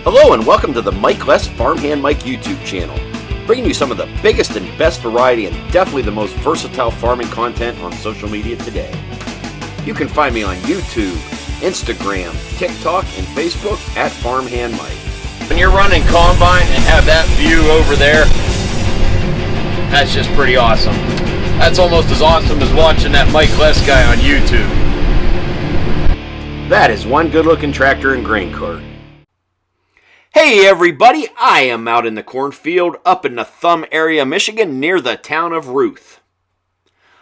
Hello and welcome to the Mike Less Farmhand Mike YouTube channel, bringing you some of the biggest and best variety and definitely the most versatile farming content on social media today. You can find me on YouTube, Instagram, TikTok, and Facebook at Farmhand Mike. When you're running combine and have that view over there, that's just pretty awesome. That's almost as awesome as watching that Mike Less guy on YouTube. That is one good-looking tractor and grain cart. Hey everybody, I am out in the cornfield up in the Thumb area, Michigan, near the town of Ruth.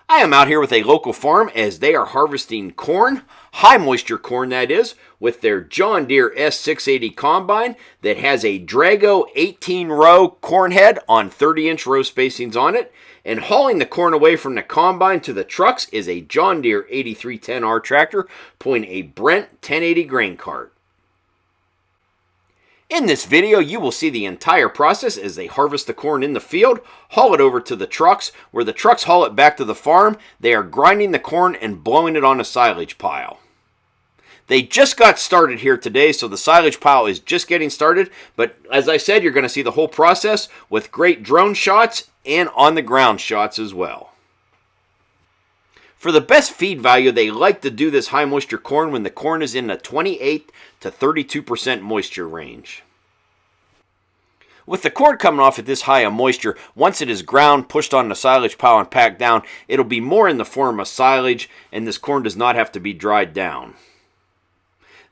I am out here with a local farm as they are harvesting corn, high moisture corn that is, with their John Deere S680 combine that has a Drago 18-row corn head on 30-inch row spacings on it. And hauling the corn away from the combine to the trucks is a John Deere 8310R tractor pulling a Brent 1080 grain cart. In this video, you will see the entire process as they harvest the corn in the field, haul it over to the trucks, where the trucks haul it back to the farm. They are grinding the corn and blowing it on a silage pile. They just got started here today, so the silage pile is just getting started, but as I said, you're going to see the whole process with great drone shots and on-the-ground shots as well. For the best feed value, they like to do this high moisture corn when the corn is in the 28 to 32% moisture range. With the corn coming off at this high of moisture, once it is ground, pushed on the silage pile and packed down, it'll be more in the form of silage, and this corn does not have to be dried down.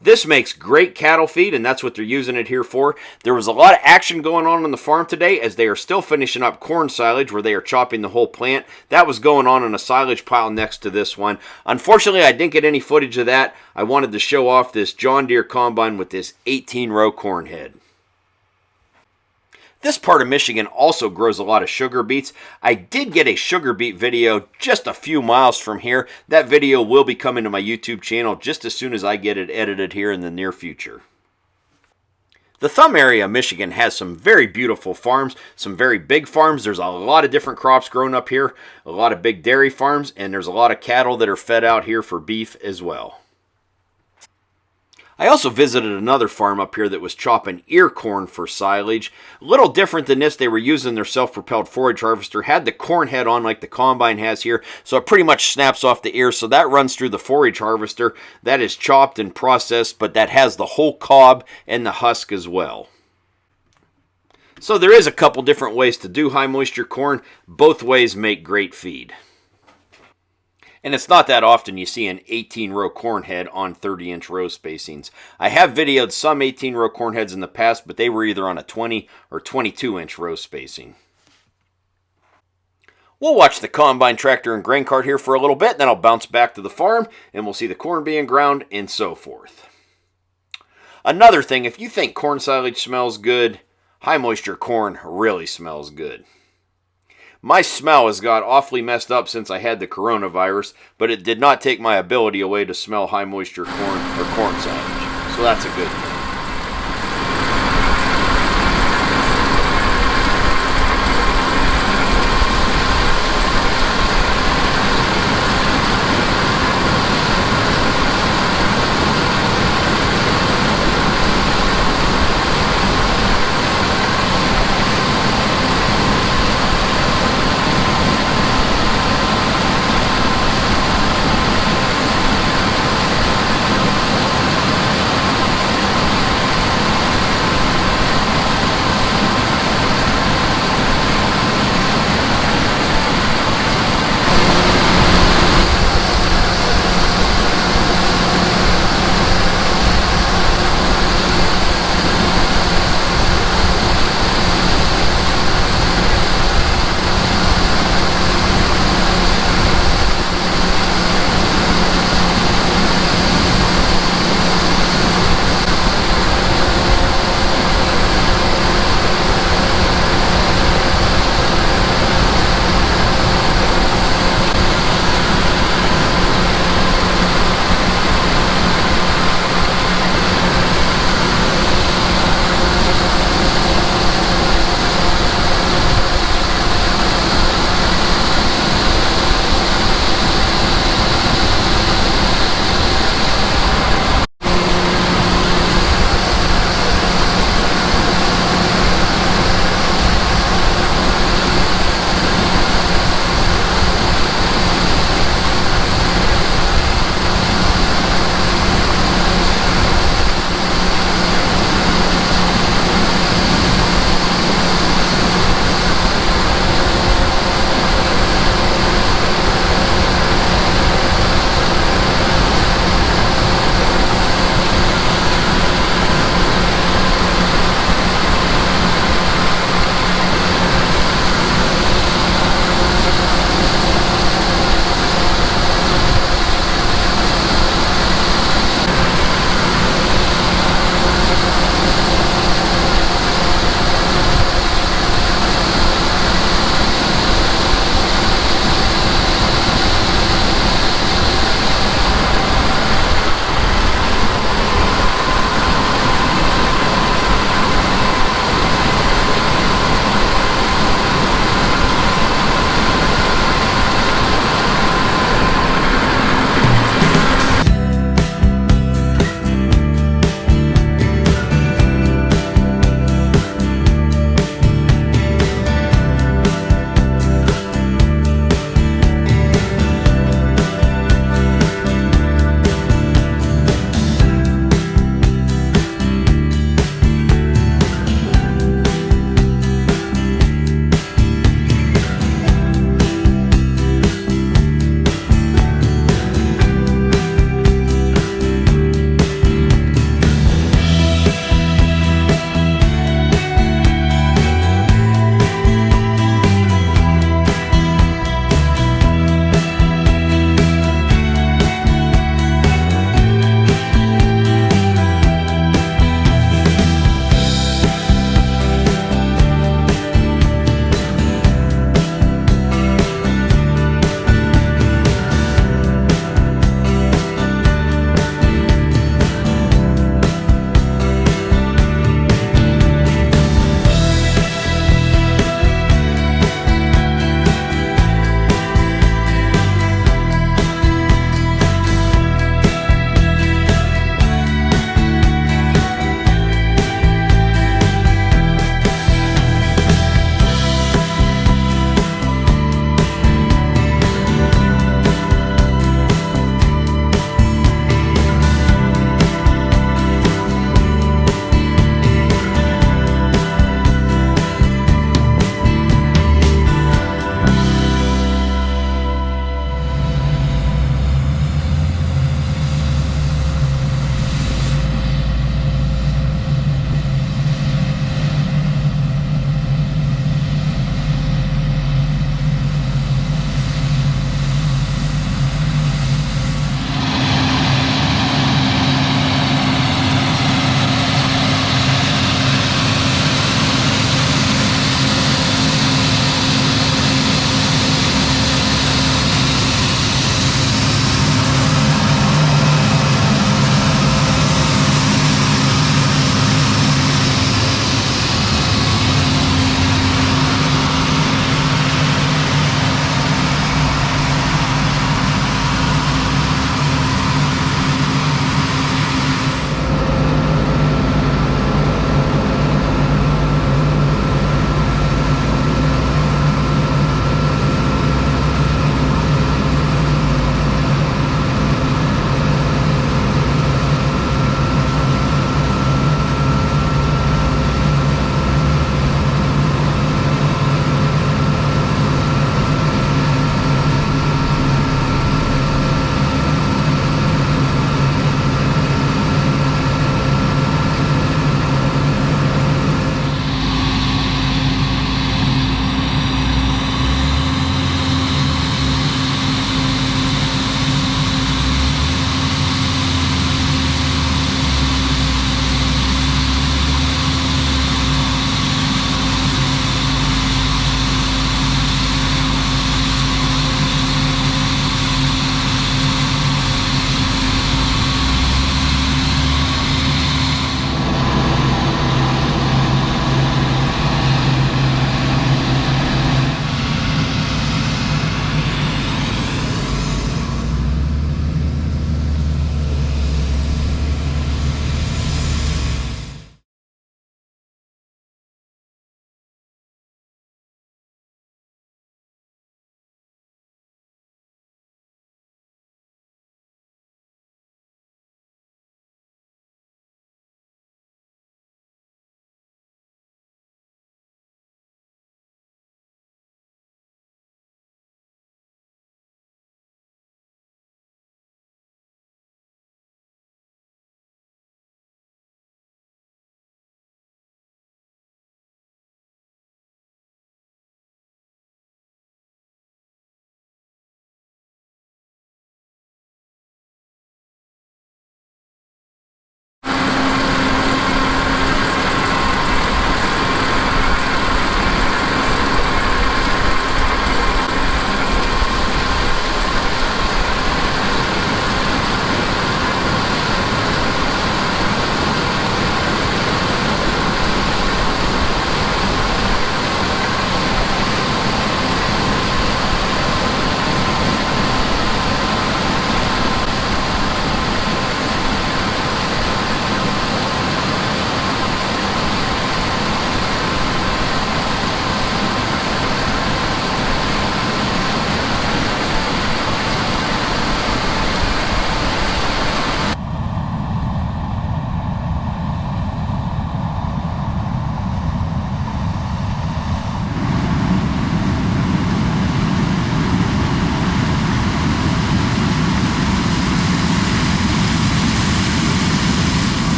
This makes great cattle feed, and that's what they're using it here for. There was a lot of action going on the farm today as they are still finishing up corn silage where they are chopping the whole plant. That was going on in a silage pile next to this one. Unfortunately, I didn't get any footage of that. I wanted to show off this John Deere combine with this 18-row corn head. This part of Michigan also grows a lot of sugar beets. I did get a sugar beet video just a few miles from here. That video will be coming to my YouTube channel just as soon as I get it edited here in the near future. The Thumb area of Michigan has some very beautiful farms, some very big farms. There's a lot of different crops growing up here, a lot of big dairy farms, and there's a lot of cattle that are fed out here for beef as well. I also visited another farm up here that was chopping ear corn for silage. A little different than this, they were using their self-propelled forage harvester, had the corn head on like the combine has here, so it pretty much snaps off the ear, so that runs through the forage harvester. That is chopped and processed, but that has the whole cob and the husk as well. So there is a couple different ways to do high moisture corn. Both ways make great feed. And it's not that often you see an 18-row corn head on 30-inch row spacings. I have videoed some 18-row corn heads in the past, but they were either on a 20 or 22-inch row spacing. We'll watch the combine tractor and grain cart here for a little bit, then I'll bounce back to the farm, and we'll see the corn being ground and so forth. Another thing, if you think corn silage smells good, high moisture corn really smells good. My smell has got awfully messed up since I had the coronavirus, but it did not take my ability away to smell high moisture corn or corn silage. So that's a good thing.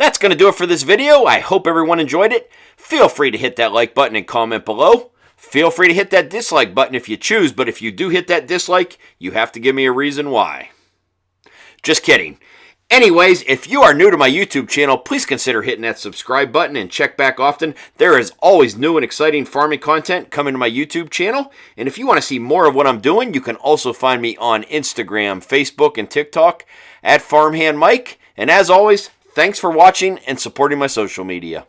That's going to do it for this video. I hope everyone enjoyed it. Feel free to hit that like button and comment below. Feel free to hit that dislike button if you choose, but if you do hit that dislike, you have to give me a reason why. Just kidding. Anyways, if you are new to my YouTube channel, please consider hitting that subscribe button and check back often. There is always new and exciting farming content coming to my YouTube channel. And if you want to see more of what I'm doing, you can also find me on Instagram, Facebook, and TikTok at Farmhand Mike. And as always, thanks for watching and supporting my social media.